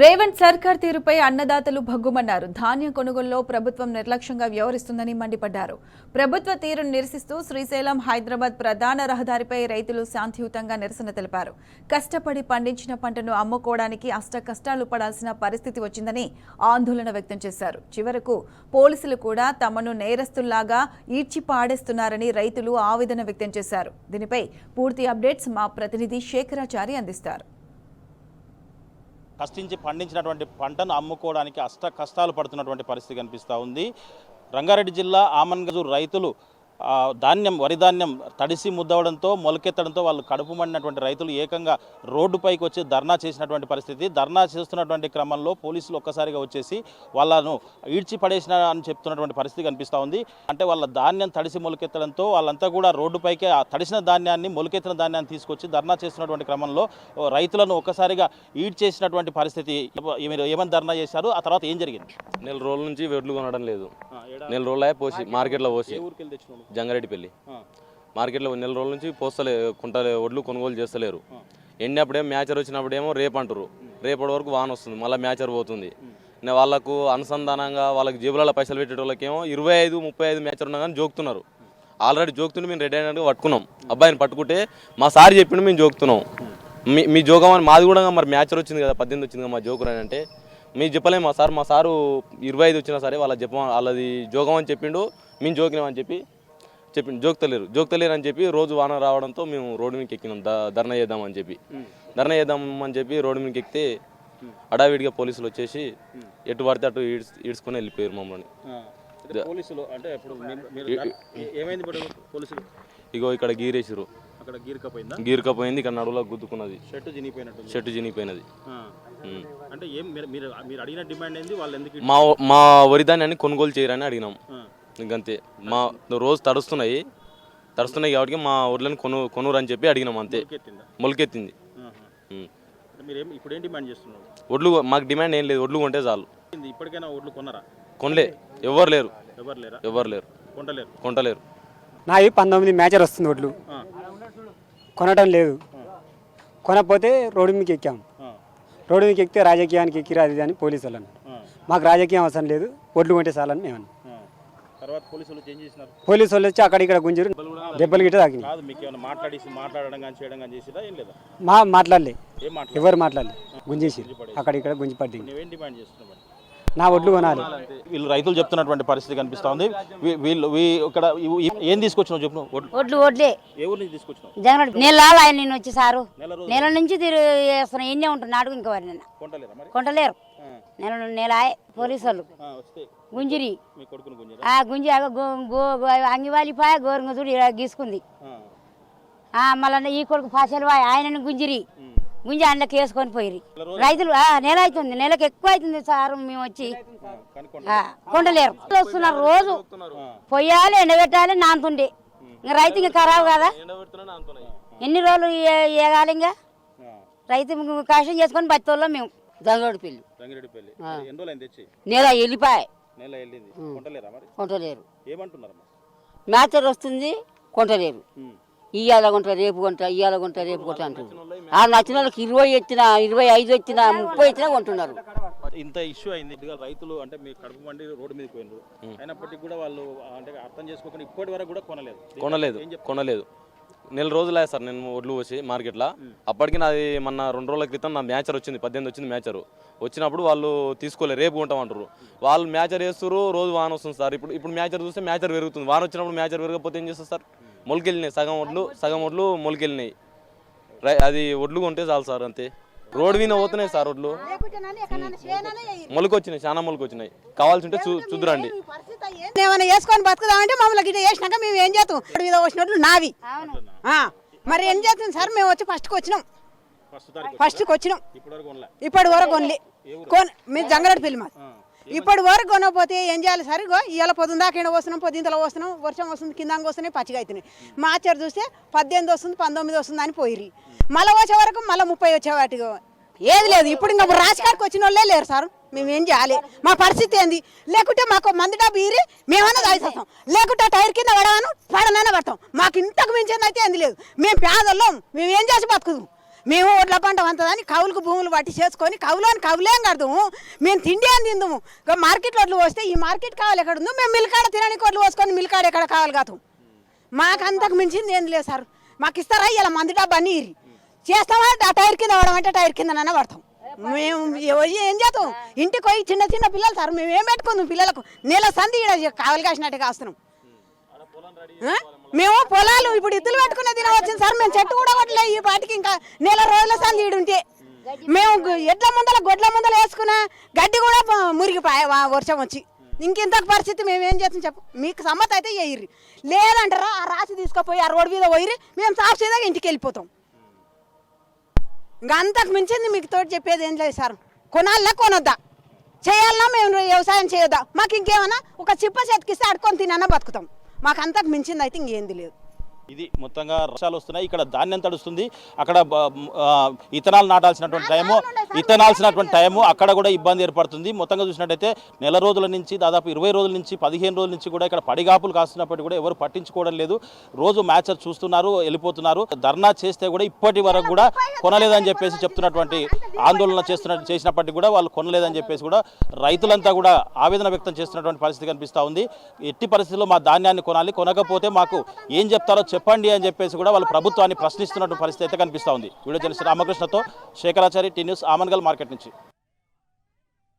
రేవంత్ సర్కార్ తీరుపై అన్నదాతలు భగ్గుమన్నారు. ధాన్యం కొనుగోలులో ప్రభుత్వం నిర్లక్ష్యంగా వ్యవహరిస్తుందని మండిపడ్డారు. ప్రభుత్వ తీరును నిరసిస్తూ శ్రీశైలం హైదరాబాద్ ప్రధాన రహదారిపై రైతులు శాంతియుతంగా నిరసన తెలిపారు. కష్టపడి పండించిన పంటను అమ్ముకోవడానికి అష్టకష్టాలు పడాల్సిన పరిస్థితి వచ్చిందని ఆందోళన వ్యక్తం చేశారు. చివరకు పోలీసులు కూడా తమను నేరస్తుల్లాగా ఈడ్చి పాడేస్తున్నారని రైతులు ఆవేదన వ్యక్తం చేశారు. దీనిపై పూర్తి అప్డేట్స్ మా ప్రతినిధి శేఖరాచారి అందిస్తారు. కష్టించి పండించినటువంటి పంటను అమ్ముకోవడానికి కష్టాలు పడుతున్నటువంటి పరిస్థితి కనిపిస్తూ ఉంది. రంగారెడ్డి జిల్లా ఆమన్గజు రైతులు వరి ధాన్యం తడిసి ముద్దవడంతో మొలకెత్తడంతో వాళ్ళు కడుపు మండినటువంటి రైతులు ఏకంగా రోడ్డుపైకి వచ్చి ధర్నా చేసినటువంటి పరిస్థితి. ధర్నా చేస్తున్నటువంటి క్రమంలో పోలీసులు ఒక్కసారిగా వచ్చేసి వాళ్ళను ఈడ్చి పడేసిన అని చెప్తున్నటువంటి పరిస్థితి కనిపిస్తూ ఉంది. అంటే వాళ్ళ ధాన్యం తడిసి మొలకెత్తడంతో వాళ్ళంతా కూడా రోడ్డుపైకి తడిసిన ధాన్యాన్ని మొలకెత్తిన ధాన్యాన్ని తీసుకొచ్చి ధర్నా చేస్తున్నటువంటి క్రమంలో రైతులను ఒక్కసారిగా ఈడ్ చేసినటువంటి పరిస్థితి. మీరు ఏమని ధర్నా చేశారు, ఆ తర్వాత ఏం జరిగింది? నెల రోజుల నుంచి వెడ్లు కొనడం లేదు. నెల రోజులే పోసి మార్కెట్లో పోసి జంగారెడ్డిపల్లి మార్కెట్లో నెల రోజుల నుంచి పోస్తలే ఒడ్లు కొనుగోలు చేస్తలేరు. ఎండినప్పుడేమో మ్యాచర్ వచ్చినప్పుడేమో రేపు అంటారు. రేపటి వరకు వాన వస్తుంది, మళ్ళీ మ్యాచర్ పోతుంది. వాళ్ళకు అనుసంధానంగా వాళ్ళకి జేబులలో పైసలు పెట్టే వాళ్ళకేమో 25-35 మ్యాచర్ ఉన్నా కానీ జోకుతున్నారు. ఆల్రెడీ జోకుతుంటే మేము రెడీ అయినట్టుగా పట్టుకున్నాం. అబ్బాయిని పట్టుకుంటే మా సార్ చెప్పిండు మేము జోకుతున్నాం. మీ జోకం అని మాది కూడా మరి మ్యాచర్ వచ్చింది కదా, 18 వచ్చింది కదా మా జోకురు అని అంటే మీరు చెప్పలేము. మా సారు 25 వచ్చినా సరే వాళ్ళది జోగం అని చెప్పిండు, మేము జోకినామని చెప్పిండు. జోక్తలేరు అని చెప్పి రోజు వాన రావడంతో మేము రోడ్డు మీదకి ఎక్కినాం. ధర్నా చేద్దామని చెప్పి రోడ్డు మీదకి ఎక్కితే అడావిడిగా పోలీసులు వచ్చేసి ఎటు పడితే అటు ఈడ్చుకొని వెళ్ళిపోయారు మమ్మల్ని. ఇగో ఇక్కడ గీరేసారు, గీరకపోయింది. ఇక్కడ నడువులో గుద్దుకున్నది, షర్టు చినిగిపోయినది. మా వరి ధాన్యాన్ని కొనుగోలు చేయరని అడిగినాం. ఇంకంతే. మా రోజు తడుస్తున్నాయి కాబట్టి మా ఊర్లను కొనురు అని చెప్పి అడిగినాం. అంతే, మొలకెత్తింది. ఒడ్లు మాకు డిమాండ్ ఏం లేదు, ఒడ్లు కొంటే చాలు. కొనలే, ఎవరు లేరు. కొంటలేరు. నాయి 19 మ్యాచర్ వస్తుంది, ఒడ్లు కొనటం లేదు. కొనకపోతే రోడ్డు మీకు ఎక్కాం. రోడ్డు మీకు ఎక్కితే రాజకీయానికి ఎక్కిరా అది అని పోలీసు వాళ్ళు అన్నారు. మాకు రాజకీయం అవసరం లేదు, ఒడ్లు కొంటే చాలని మేము అన్నాం. పోలీసు వాళ్ళు వచ్చి అక్కడ ఇక్కడ గుంజరు, దెబ్బలు గిట్ట తాకినాయి. మాట్లాడలే, ఎవరు మాట్లాడలే, గుంజేసి అక్కడ ఇక్కడ గుంజి పడ్డి. నా ఒడ్లు కొనాలి. వీళ్ళు రైతులు చెప్తున్నటువంటి పరిస్థితి కనిపిస్తా ఉంది. వీళ్ళు ఇక్కడ ఏం తీసుకొచ్చినావు చెప్పు? ఒడ్లే జగన్ నెల నేను వచ్చి సారు నెల నుంచి తిరిగి ఎన్నే ఉంటుంది నాటుకు. ఇంకా వారి నిన్న కొంటలేరు. నెల పోలీసు వాళ్ళు గుంజిరి గుంజి అంగివాలిపాయ గోరంగ చూడు గీసుకుంది. మళ్ళీ ఈ కొడుకు పాసలు ఆయనను గుంజిరి గుంజి అండ్లకి వేసుకొని పోయి రైతులు నెల అవుతుంది, నెలకు ఎక్కువ అవుతుంది సార్. మేము వచ్చి కొండలేరు వస్తున్నారు. రోజు పొయ్యాలి, ఎండబెట్టాలి, నానుతుండే. ఇంకా రైతు ఇంకా ఖరాబ్ కదా, ఎన్ని రోజులు ఏగాలి. ఇంకా రైతు కష్టం చేసుకొని బతితోళ్ళం మేము. జంగరెడ్డిపల్లి నెల వెళ్ళిపోయి కొంటలేరు. మ్యాచర్ వస్తుంది, కొంటలేరు. ఇవాళ కొంట రేపు కొంట, ఇవాళ కొంట రేపు కొంట అంటారు. ఆ నచ్చిన వాళ్ళకి 20 వచ్చినా, 25 వచ్చినా, 30 వచ్చినా కొంటున్నారు. ఇంత ఇష్యూ అయింది. రైతులు అంటే మీ కడుపు మండి రోడ్డు మీద పోయినారు, అయినప్పటికీ కూడా వాళ్ళు అంటే అర్థం చేసుకోకుండా ఇప్పటి వరకు కూడా కొనలేదు. నెల రోజులే సార్ నేను ఒడ్లు పోసి మార్కెట్లో. అప్పటికి నాది మొన్న 2 రోజుల క్రితం నా మ్యాచర్ వచ్చింది, 18 వచ్చింది మ్యాచరు. వచ్చినప్పుడు వాళ్ళు తీసుకోలేదు, రేపు కొంటామంటారు. వాళ్ళు మ్యాచర్ వేస్తారు, రోజు వాన వస్తుంది సార్. ఇప్పుడు మ్యాచర్ చూస్తే మ్యాచర్ పెరుగుతుంది. వాన వచ్చినప్పుడు మ్యాచర్ పెరగకపోతే ఏం చేస్తారు సార్? మొలకెళ్ళినాయి, సగం ఒడ్లు మొలకెళ్ళినాయి. అది ఒడ్లు కొంటే చాలు సార్, అంతే. రోడ్డు మీద పోతున్నాయి సార్ ఒడ్లు, మొలకొచ్చినాయి, చాలా మొలకొచ్చినాయి. కావాల్సి ఉంటే చూద్దురండి. ఏమైనా వేసుకొని బతుకుదామంటే మమ్మల్ని గిట్ట వేసినాక మేము ఏం చేస్తాం? మీద వచ్చినట్లు నావి మరి ఏం చేస్తాం సార్? మేము వచ్చి ఫస్ట్కి వచ్చినాం, ఇప్పటి వరకు కొనలే. మీరు జంగారెడ్డిపల్లి మాది. ఇప్పటి వరకు కొనకపోతే ఏం చేయాలి సార్? ఇవాళ పొద్దున్న దాకా ఎండ వస్తున్నాం, పొద్దుంతలో వస్తున్నాం, వర్షం వస్తుంది, కింద వస్తున్నాయి, పచ్చిగా అవుతున్నాయి. మార్చర్ చూస్తే 18 వస్తుంది, 19 వస్తుంది అని పోయిర్రి. మళ్ళీ వచ్చే వరకు మళ్ళీ 30 వచ్చేవాటిగా ఏది లేదు. ఇప్పుడు ఇంకా రాజకాడికి వచ్చిన వాళ్ళే లేరు సార్. మేము ఏం చేయాలి? మా పరిస్థితి ఏంది? లేకుంటే మాకు మంది డబ్బు ఇరి మేమన్నా దాయిస్తాం, లేకుంటే టైర్ కింద పడనైనా పడతాం. మాకు ఇంతకు మించింది అయితే ఏంది లేదు. మేము పేదోళ్ళం, మేము ఏం చేసి బతుకుదాం? మేము ఒడ్ల పంట వంతదని కవులకు భూములు పట్టి చేసుకొని కవులేం కడదాము, మేము తిండి అని తిందాము. మార్కెట్లో వడ్లు పోస్తే ఈ మార్కెట్ కావాలి ఎక్కడ ఉందో, మేము మిల్కాడ తినడానికి వడ్లు పోసుకొని మిల్కాడ ఎక్కడ కావాలి కాదు. మాకు అంతకు మించింది ఏం లేదు సార్. మాకు ఇస్తారా ఇలా మంది డబ్బా అన్నీ ఇరి చేస్తామా, టైర్ కింద పడమంటే టైర్ కిందనన్నా పడతాం. మేము ఏం చేస్తాం, ఇంటికి పోయి చిన్న పిల్లలు సార్, మేము ఏం పెట్టుకుందాం పిల్లలకు, నెల సంది ఇక్కడ కావలి కాసినట్టు కాస్తున్నాం. మేము పొలాలు ఇప్పుడు ఇద్దులు పెట్టుకునే దినం వచ్చింది సార్, మేము చెట్టు కూడా కొట్టలే ఈ పాటికి, ఇంకా నెల రోజుల సంది ఈడుంటే మేము గొడ్ల ముందల వేసుకున్న గడ్డి కూడా మురిగిపోయా వర్షం వచ్చి. ఇంకెంతకు పరిస్థితి మేము ఏం చేస్తాం చెప్పు. మీకు సమ్మతి అయితే వేయిర్రి, లేదంటారా ఆ రాసి తీసుకుపోయి ఆ రోడ్డు మీద పోయిర్రి, మేము సాఫ్ చేయదాకా ఇంటికి వెళ్ళిపోతాం. ఇంకా అంతకు మించింది మీకు తోటి చెప్పేది ఏం లేదు సార్. కొనాలన్నా కొనొద్దా, చేయాలన్నా మేము వ్యవసాయం చేయొద్దా, మాకు ఇంకేమన్నా ఒక చిప్ప చేతికిస్తే అడుకొని తినన్నా బతుకుతాం. మాకు అంతకు మించింది అయితే ఇంకేంది లేదు. ఇది మొత్తంగా వర్షాలు వస్తున్నాయి, ఇక్కడ ధాన్యం తడుస్తుంది, అక్కడ ఇత్తనాలు నాటాల్సినటువంటి టైము అక్కడ కూడా ఇబ్బంది ఏర్పడుతుంది. మొత్తంగా చూసినట్టయితే నెల రోజుల నుంచి దాదాపు 20 రోజుల నుంచి 15 రోజుల నుంచి కూడా ఇక్కడ పడిగాపులు కాస్తున్నప్పటికీ కూడా ఎవరు పట్టించుకోవడం లేదు. రోజు మ్యాచెస్ చూస్తున్నారు, వెళ్ళిపోతున్నారు. ధర్నా చేస్తే కూడా ఇప్పటి వరకు కూడా కొనలేదని చెప్పేసి చెప్తున్నటువంటి ఆందోళన చేసినప్పటికీ కూడా వాళ్ళు కొనలేదని చెప్పేసి కూడా రైతులంతా కూడా ఆవేదన వ్యక్తం చేస్తున్నటువంటి పరిస్థితి కనిపిస్తూ ఉంది. ఎట్టి పరిస్థితుల్లో మా ధాన్యాన్ని కొనాలి, కొనకపోతే మాకు ఏం చెప్తారో చెప్పండి అని చెప్పేసి కూడా వాళ్ళు ప్రభుత్వాన్ని ప్రశ్నిస్తున్నటువంటి పరిస్థితి అయితే కనిపిస్తూ ఉంది. వీడియో జర్నలిస్ట్ రామకృష్ణతో Shekharachari, T News, Amangal market నుంచి.